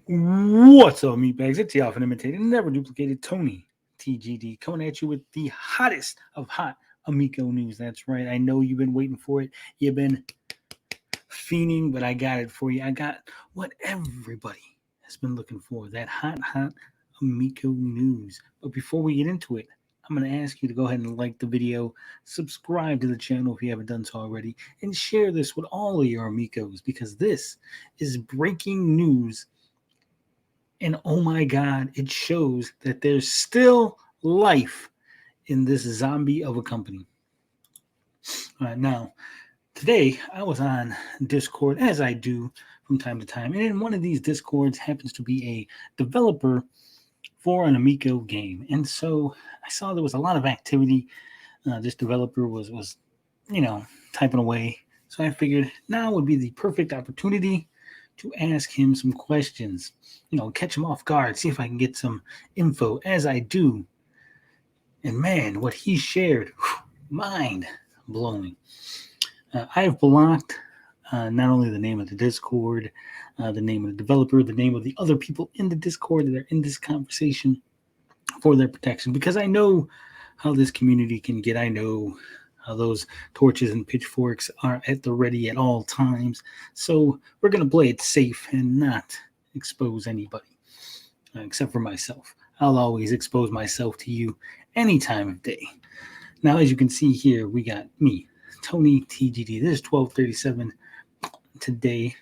What's up, meatbags? It's the often imitated, never duplicated Tony TGD coming at you with the hottest of hot Amico news. That's right. I know you've been waiting for it. You've been fiending, but I got it for you. I got what everybody has been looking for, that hot Amico news. But before we get into it, I'm going to ask you to go ahead and like the video, subscribe to the channel if you haven't done so already, and share this with all of your amigos because this is breaking news. And oh my God, it shows that there's still life in this zombie of a company. Now, today I was on Discord, as I do from time to time. And in one of these Discords happens to be a developer for an Amico game. And so I saw there was a lot of activity. This developer was typing away. So I figured now would be the perfect opportunity to ask him some questions, catch him off guard, see if I can get some info as I do. And man, what he shared, mind blowing. I've blocked not only the name of the Discord, the name of the developer, the name of the other people in the Discord that are in this conversation for their protection, because I know how this community can get. I know how those torches and pitchforks are at the ready at all times. So we're going to play it safe and not expose anybody, except for myself. I'll always expose myself to you any time of day. Now, as you can see here, we got me, Tony TGD. This is 12:37 today.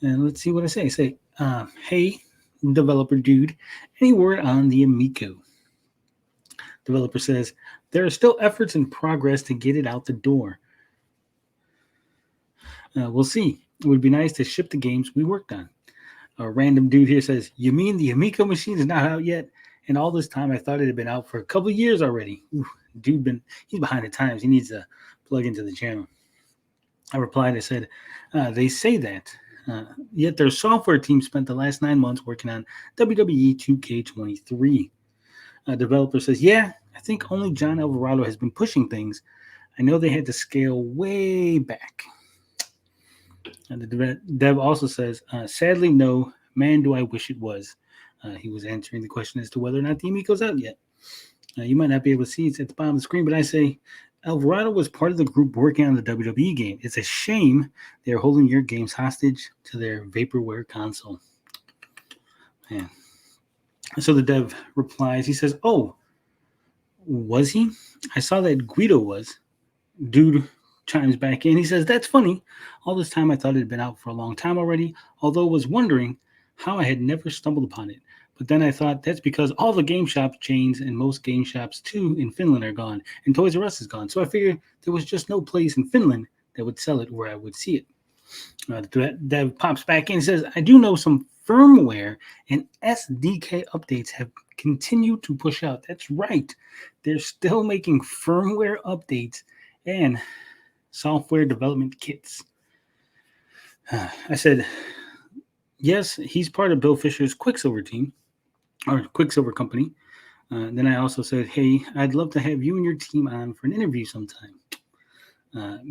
And let's see what I say. I say, hey, developer dude, any word on the Amico? Developer says, there are still efforts in progress to get it out the door. We'll see. It would be nice to ship the games we worked on. A random dude here says, you mean the Amico machine is not out yet? And all this time I thought it had been out for a couple of years already. Ooh, he's behind the times. He needs to plug into the channel. I replied, I said, they say that. Yet their software team spent the last 9 months working on WWE 2K23. Developer says, yeah, I think only John Alvarado has been pushing things. I know they had to scale way back. And the dev also says, sadly, no. Man, do I wish it was. He was answering the question as to whether or not the Amico's out yet. You might not be able to see it at the bottom of the screen, but I say, Alvarado was part of the group working on the WWE game. It's a shame they're holding your games hostage to their vaporware console. Man. So the dev replies, he says, oh, was he? I saw that Guido was. Dude chimes back in. He says, that's funny. All this time I thought it had been out for a long time already, although I was wondering how I had never stumbled upon it. But then I thought that's because all the game shop chains and most game shops too in Finland are gone, and Toys R Us is gone. So I figured there was just no place in Finland that would sell it where I would see it. The dev pops back in and says, I do know some firmware and SDK updates have continued to push out. That's right. They're still making firmware updates and software development kits. I said, yes, he's part of Bill Fisher's Quicksilver team, or Quicksilver company. Then I also said, hey, I'd love to have you and your team on for an interview sometime.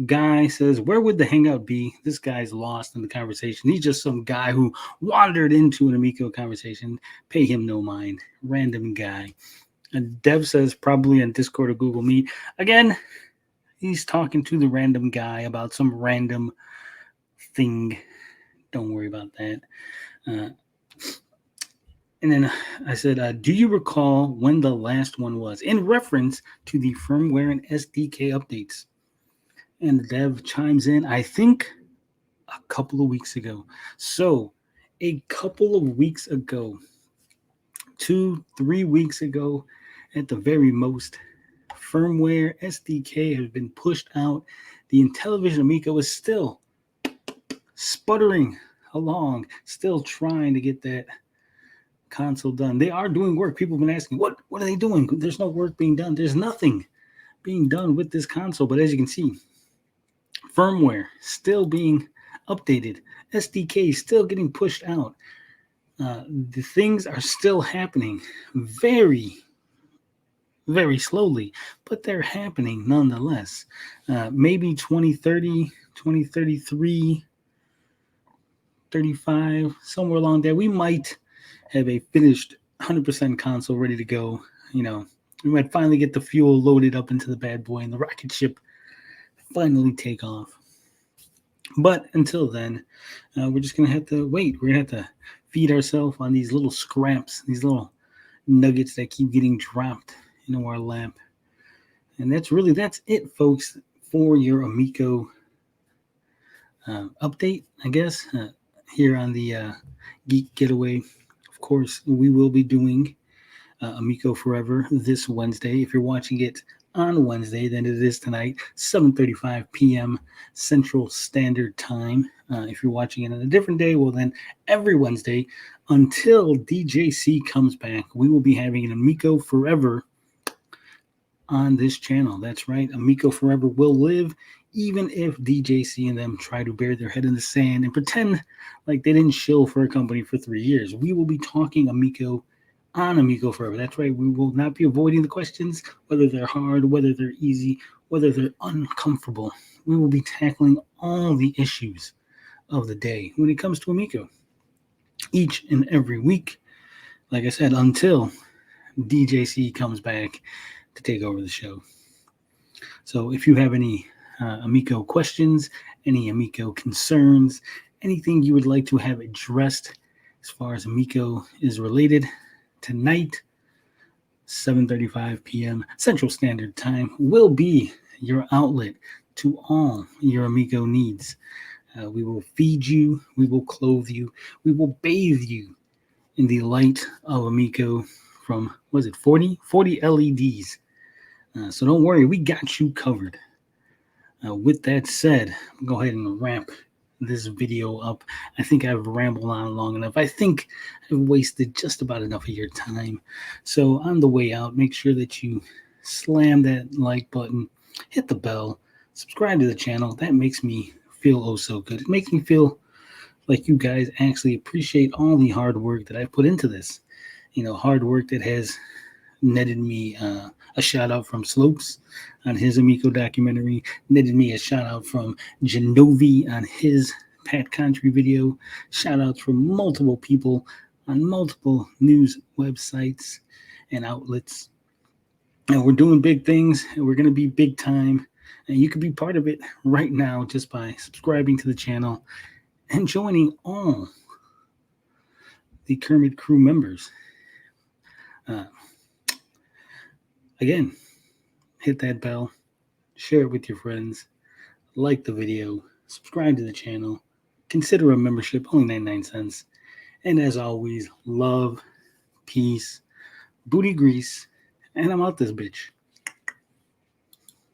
Guy says, where would the hangout be? This guy's lost in the conversation. He's just some guy who wandered into an Amico conversation. Pay him no mind. Random guy. And Dev says, probably on Discord or Google Meet. Again, he's talking to the random guy about some random thing. Don't worry about that. And then I said, do you recall when the last one was? In reference to the firmware and SDK updates. And the dev chimes in, I think a couple of weeks ago. So a couple of weeks ago, 2-3 weeks ago at the very most, firmware SDK has been pushed out. The Intellivision Amico is still sputtering along, still trying to get that console done. They are doing work. People have been asking, what are they doing? There's no work being done. There's nothing being done with this console. But as you can see, firmware still being updated. SDK still getting pushed out. The things are still happening very, very slowly, but they're happening nonetheless. Maybe 2030, 2033, 35, somewhere along there. We might have a finished 100% console ready to go. You know, we might finally get the fuel loaded up into the bad boy and the rocket ship finally take off. But until then, we're just going to have to wait. We're going to have to feed ourselves on these little scraps, these little nuggets that keep getting dropped into our lap. And that's it, folks, for your Amico update, I guess, here on the Geek Getaway. Of course, we will be doing Amico Forever this Wednesday. If you're watching it on Wednesday, then it is tonight, 7:35 p.m. Central Standard Time. If you're watching it on a different day, well, then every Wednesday until DJC comes back, we will be having an Amico Forever on this channel. That's right, Amico Forever will live, even if DJC and them try to bury their head in the sand and pretend like they didn't shill for a company for 3 years. We will be talking Amico on Amico Forever. That's right, we will not be avoiding the questions, whether they're hard, whether they're easy, whether they're uncomfortable. We will be tackling all the issues of the day when it comes to Amico each and every week, like I said, until DJC comes back to take over the show. So if you have any Amico questions, any Amico concerns, anything you would like to have addressed as far as Amico is related, tonight, 7:35 p.m. Central Standard Time will be your outlet to all your Amico needs. We will feed you, we will clothe you, we will bathe you in the light of Amico from, was it 40 LEDs. So don't worry, we got you covered. With that said, I'll go ahead and wrap this video up. I think I've rambled on long enough. I think I've wasted just about enough of your time. So on the way out, make sure that you slam that like button, hit the bell, subscribe to the channel. That makes me feel oh so good. It makes me feel like you guys actually appreciate all the hard work that I put into this. You know, hard work that has netted me a shout out from Slopes on his Amico documentary, netted me a shout out from Genovi on his Pat Country video, shout outs from multiple people on multiple news websites and outlets. And we're doing big things, and we're going to be big time. And you can be part of it right now just by subscribing to the channel and joining all the Kermit crew members. Again, hit that bell, share it with your friends, like the video, subscribe to the channel, consider a membership, only 99 cents. And as always, love, peace, booty grease, and I'm out this bitch.